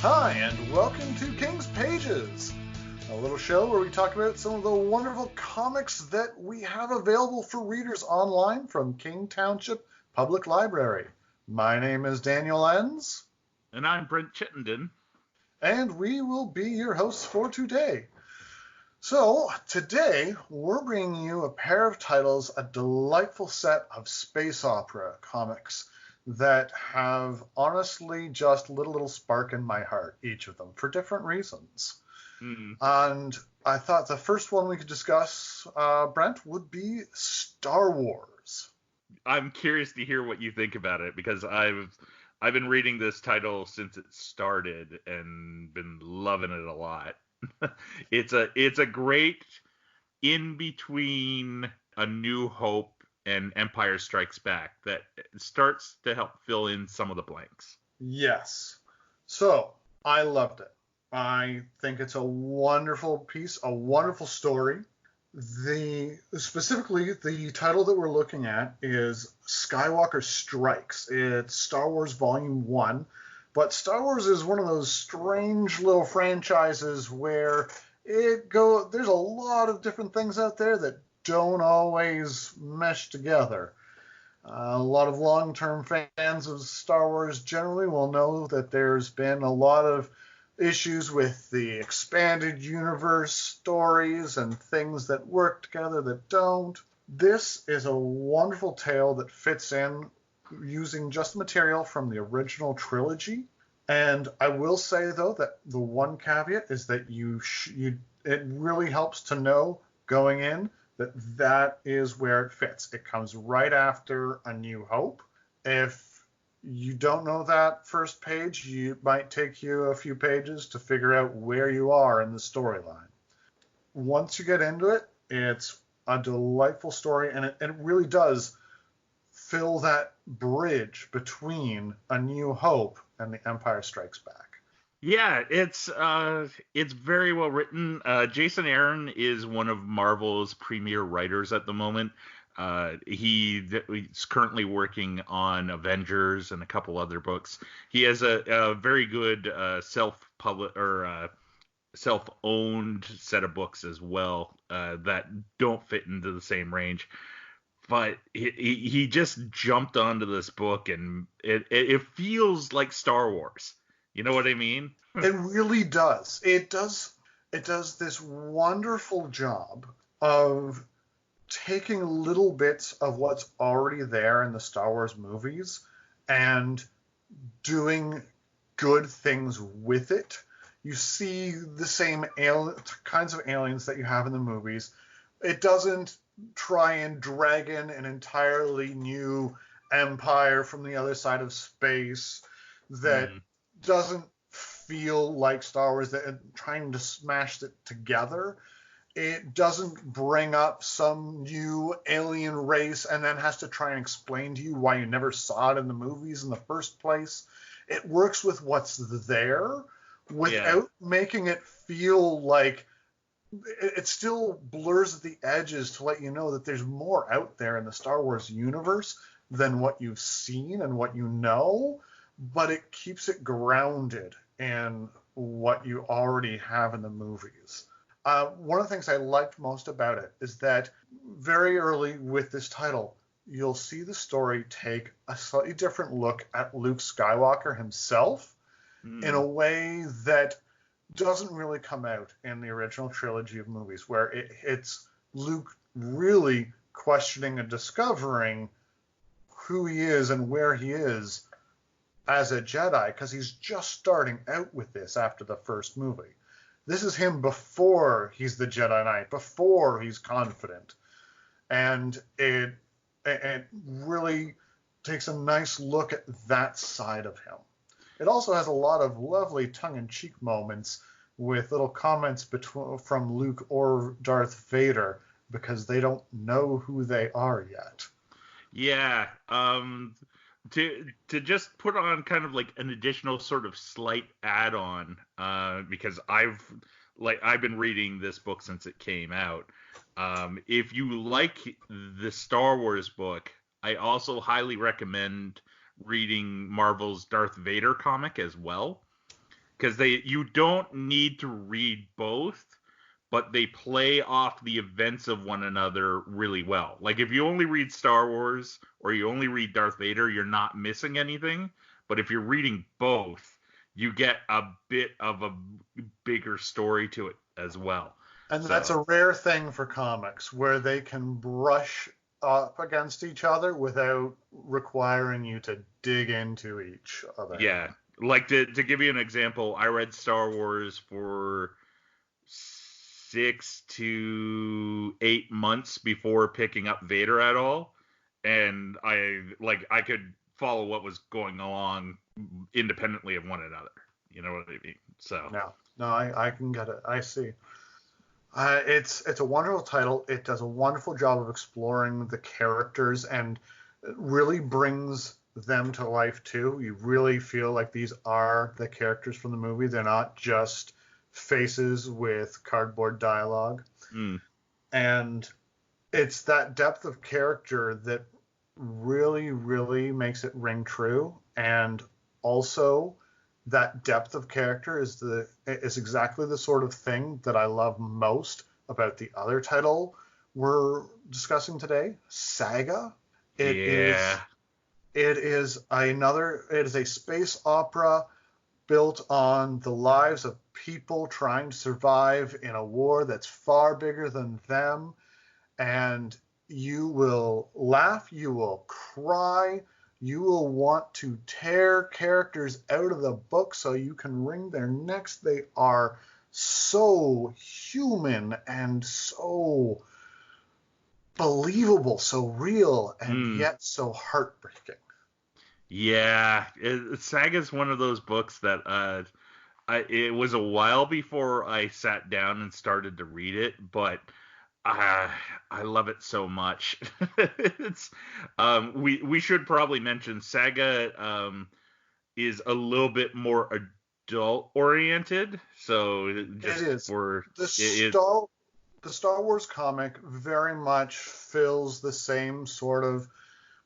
Hi, and welcome to King's Pages, a little show where we talk about some of the wonderful comics that we have available for readers online from King Township Public Library. My name is Daniel Enns. And I'm Brent Chittenden. And we will be your hosts for today. So, today we're bringing you a pair of titles, a delightful set of space opera comics that have honestly just lit a little spark in my heart, each of them, for different reasons. And I thought the first one we could discuss, Brent, would be Star Wars. I'm curious to hear what you think about it, because I've been reading this title since it started and been loving it a lot. It's a great in between A New Hope and Empire Strikes Back that starts to help fill in some of the blanks. Yes. So, I loved it. I think it's a wonderful piece, a wonderful story. Specifically, the title that we're looking at is Skywalker Strikes. It's Star Wars Volume 1. But Star Wars is one of those strange little franchises where there's a lot of different things out there that don't always mesh together. A lot of long-term fans of Star Wars generally will know that there's been a lot of issues with the expanded universe stories and things that work together that don't. This is a wonderful tale that fits in using just the material from the original trilogy. And I will say, though, that the one caveat is that it really helps to know going in that is where it fits. It comes right after A New Hope. If you don't know that first page, it might take you a few pages to figure out where you are in the storyline. Once you get into it, it's a delightful story, and it really does fill that bridge between A New Hope and The Empire Strikes Back. Yeah, it's very well written. Jason Aaron is one of Marvel's premier writers at the moment. He's currently working on Avengers and a couple other books. He has a very good self-owned set of books as well that don't fit into the same range. But he just jumped onto this book, and it feels like Star Wars. You know what I mean? It really does. It does this wonderful job of taking little bits of what's already there in the Star Wars movies and doing good things with it. You see the same kinds of aliens that you have in the movies. It doesn't try and drag in an entirely new empire from the other side of space that doesn't feel like Star Wars, that trying to smash it together. It doesn't bring up some new alien race and then has to try and explain to you why you never saw it in the movies in the first place. It works with what's there without making it feel like it still blurs at the edges to let you know that there's more out there in the Star Wars universe than what you've seen and what you know, but it keeps it grounded in what you already have in the movies. One of the things I liked most about it is that very early with this title, you'll see the story take a slightly different look at Luke Skywalker himself in a way that doesn't really come out in the original trilogy of movies, where it's Luke really questioning and discovering who he is and where he is as a Jedi, because he's just starting out with this after the first movie. This is him before he's the Jedi Knight, before he's confident. And it really takes a nice look at that side of him. It also has a lot of lovely tongue-in-cheek moments with little comments from Luke or Darth Vader, because they don't know who they are yet. Yeah. To just put on kind of like an additional sort of slight add-on, because I've been reading this book since it came out. If you like the Star Wars book, I also highly recommend reading Marvel's Darth Vader comic as well. because you don't need to read both, but they play off the events of one another really well. Like if you only read Star Wars or you only read Darth Vader, you're not missing anything. But if you're reading both, you get a bit of a bigger story to it as well. And that's So a rare thing for comics where they can brush up against each other without requiring you to dig into each other. yeah, like to give you an example, I read Star Wars for 6 to 8 months before picking up Vader at all, and I could follow what was going along independently of one another. You know what I mean? So No, I can get it. I see. It's a wonderful title. It does a wonderful job of exploring the characters and really brings them to life too. You really feel like these are the characters from the movie. They're not just faces with cardboard dialogue. mm, And it's that depth of character that really, really makes it ring true. And also, that depth of character is exactly the sort of thing that I love most about the other title we're discussing today, Saga. It is yeah. it is a space opera built on the lives of people trying to survive in a war that's far bigger than them. And you will laugh, you will cry, you will want to tear characters out of the book so you can wring their necks. They are so human and so believable, so real, and Mm. yet so heartbreaking. Yeah, Saga's one of those books that it was a while before I sat down and started to read it, but I love it so much. It's we should probably mention Saga is a little bit more adult oriented, so It just is. for The it Star the Star Wars comic very much fills the same sort of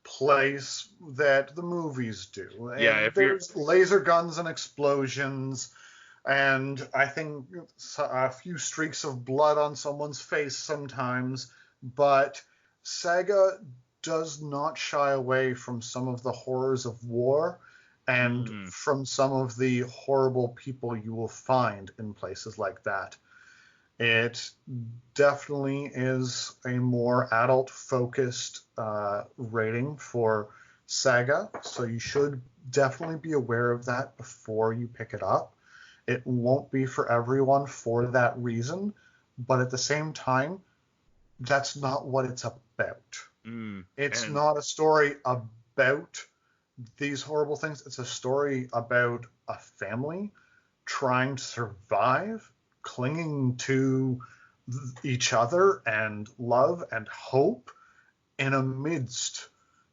place that the movies do. yeah, And if you're there's laser guns and explosions, and I think a few streaks of blood on someone's face sometimes. But Saga does not shy away from some of the horrors of war and mm, from some of the horrible people you will find in places like that. It definitely is a more adult focused rating for Saga, so you should definitely be aware of that before you pick it up. It won't be for everyone for that reason, but at the same time, that's not what it's about. It's and not a story about these horrible things, it's a story about a family trying to survive, clinging to each other and love and hope in amidst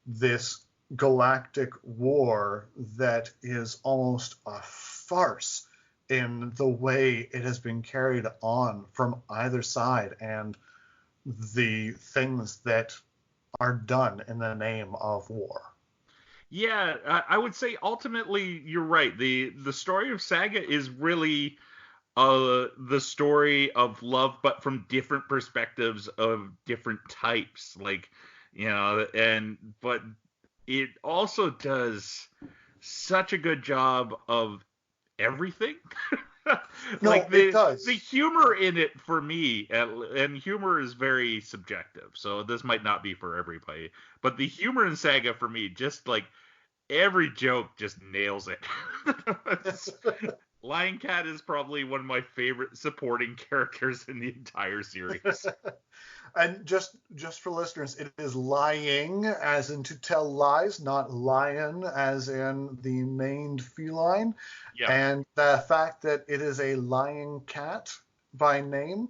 this galactic war that is almost a farce in the way it has been carried on from either side and the things that are done in the name of war. yeah, I would say ultimately you're right. The story of Saga is really the story of love, but from different perspectives of different types. Like, and but it also does such a good job of everything. Like No, it the does. humor in it for me, and humor is very subjective, so this might not be for everybody. But the humor in Saga for me, just like every joke, just nails it. Lion Cat is probably one of my favorite supporting characters in the entire series. And just for listeners, it is lying as in to tell lies, not lion as in the maned feline. Yep. And the fact that it is a lying cat by name,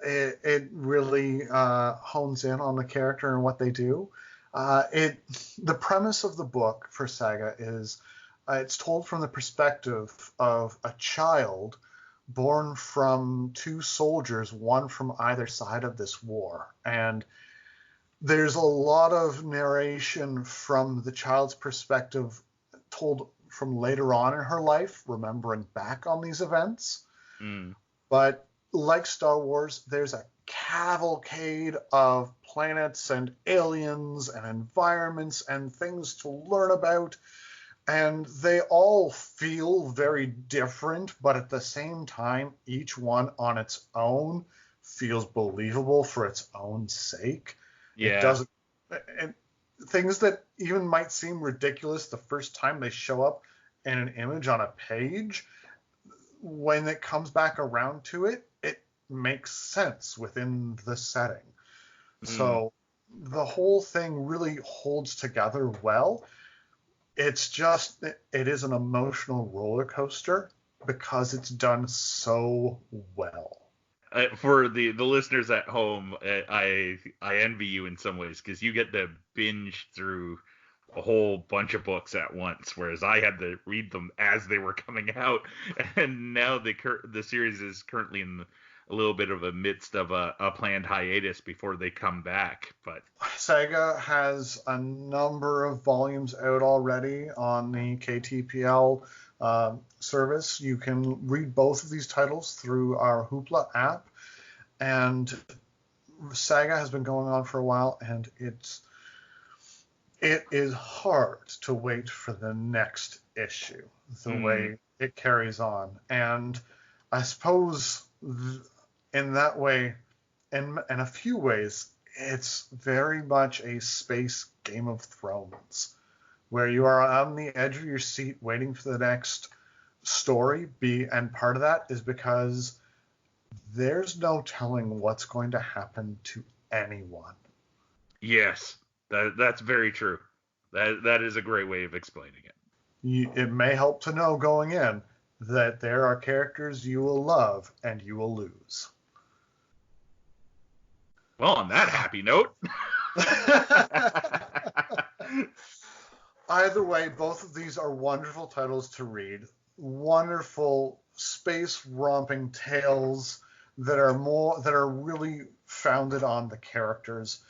it really hones in on the character and what they do. The premise of the book for Saga is it's told from the perspective of a child born from two soldiers, one from either side of this war. And there's a lot of narration from the child's perspective told from later on in her life, remembering back on these events. Mm. But like Star Wars, there's a cavalcade of planets and aliens and environments and things to learn about. And they all feel very different, but at the same time, each one on its own feels believable for its own sake. Yeah. It doesn't. And things that even might seem ridiculous the first time they show up in an image on a page, when it comes back around to it, it makes sense within the setting. So the whole thing really holds together well. It's just, it is an emotional roller coaster because it's done so well. For the listeners at home, I envy you in some ways because you get to binge through a whole bunch of books at once, whereas I had to read them as they were coming out. And now the series is currently in a little bit of a midst of a planned hiatus before they come back. But Saga has a number of volumes out already on the KTPL service. You can read both of these titles through our Hoopla app, and Saga has been going on for a while, and it is hard to wait for the next issue, the way it carries on. And I suppose in that way, in a few ways, it's very much a space Game of Thrones, where you are on the edge of your seat waiting for the next story. And part of that is because there's no telling what's going to happen to anyone. Yes, that's very true. That is a great way of explaining it. It may help to know going in that there are characters you will love and you will lose. Well, on that happy note. Either way, both of these are wonderful titles to read. Wonderful space romping tales that are really founded on the characters.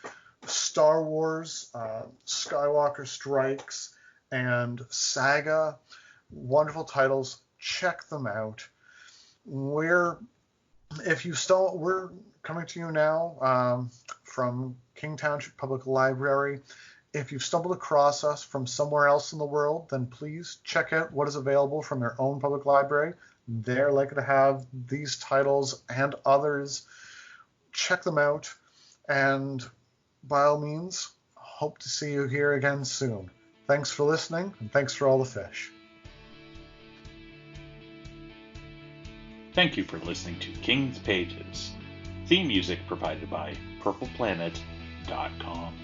Star Wars, Skywalker Strikes, and Saga, wonderful titles. Check them out. We're coming to you now from King Township Public Library. If you've stumbled across us from somewhere else in the world, then please check out what is available from your own public library. They're likely to have these titles and others. Check them out, and by all means, hope to see you here again soon. Thanks for listening, and thanks for all the fish. Thank you for listening to King's Pages. Theme music provided by purpleplanet.com.